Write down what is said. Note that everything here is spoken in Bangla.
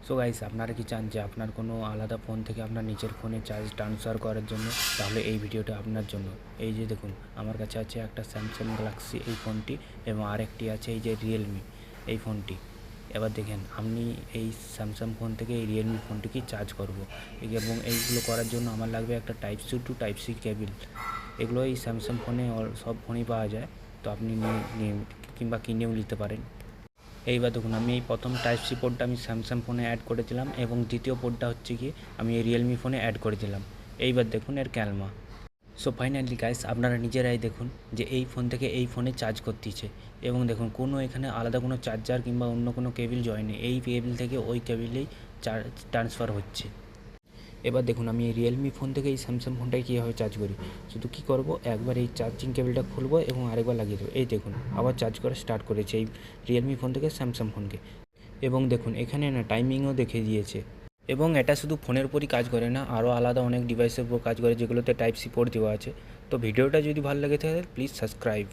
সো গাইস, আপনারা কি চান যে আপনার কোনো আলাদা ফোন থেকে আপনার নিজের ফোনে চার্জ ট্রান্সফার করার জন্য? তাহলে এই ভিডিওটা আপনার জন্য। এই যে দেখুন, আমার কাছে আছে একটা স্যামসাং গ্যালাক্সি এই ফোনটি, এবং আরেকটি আছে এই যে রিয়েলমি এই ফোনটি। এবার দেখেন, আমি এই স্যামসাং ফোন থেকে এই রিয়েলমি ফোনটিকে চার্জ করব, এবং এইগুলো করার জন্য আমার লাগবে একটা type C to type C cable. এগুলো এই স্যামসাং ফোনে সব ফোনেই পাওয়া যায়, তো আপনি নিয়ে কিংবা কিনেও নিতে পারেন। এইবার দেখুন, আমি এই প্রথম টাইপ সি পোর্টটা আমি স্যামসাং ফোনে অ্যাড করেছিলাম, এবং দ্বিতীয় পোর্টটা হচ্ছে কি আমি এই রিয়েলমি ফোনে অ্যাড করেছিলাম। এইবার দেখুন এর ক্যালমা। সো ফাইনালি গাইস, আপনারা নিজেরাই দেখুন যে এই ফোন থেকে এই ফোনে চার্জ করতেছে, এবং দেখুন কোনো এখানে আলাদা কোনো চার্জার কিংবা অন্য কোনো কেবিল জয়েন নেই, এই কেবিল থেকে ওই কেবিলেই চার্জ ট্রান্সফার হচ্ছে। এবার দেখুন, আমি এই রিয়েলমি ফোন থেকে এই স্যামসাং ফোনটাকে কীভাবে চার্জ করি। শুধু কী করব, একবার এই চার্জিং কেবলটা খুলবো এবং আরেকবার লাগিয়ে দেবো। এই দেখুন, আবার চার্জ করা স্টার্ট করেছে এই রিয়েলমি ফোন থেকে স্যামসাং ফোনকে। এবং দেখুন এখানে না টাইমিংও দেখিয়ে দিয়েছে। এবং এটা শুধু ফোনের উপরই কাজ করে না, আরও আলাদা অনেক ডিভাইসের উপর কাজ করে যেগুলোতে টাইপ সি পোর্ট দেওয়া আছে। তো ভিডিওটা যদি ভালো লাগে থাকে প্লিজ সাবস্ক্রাইব।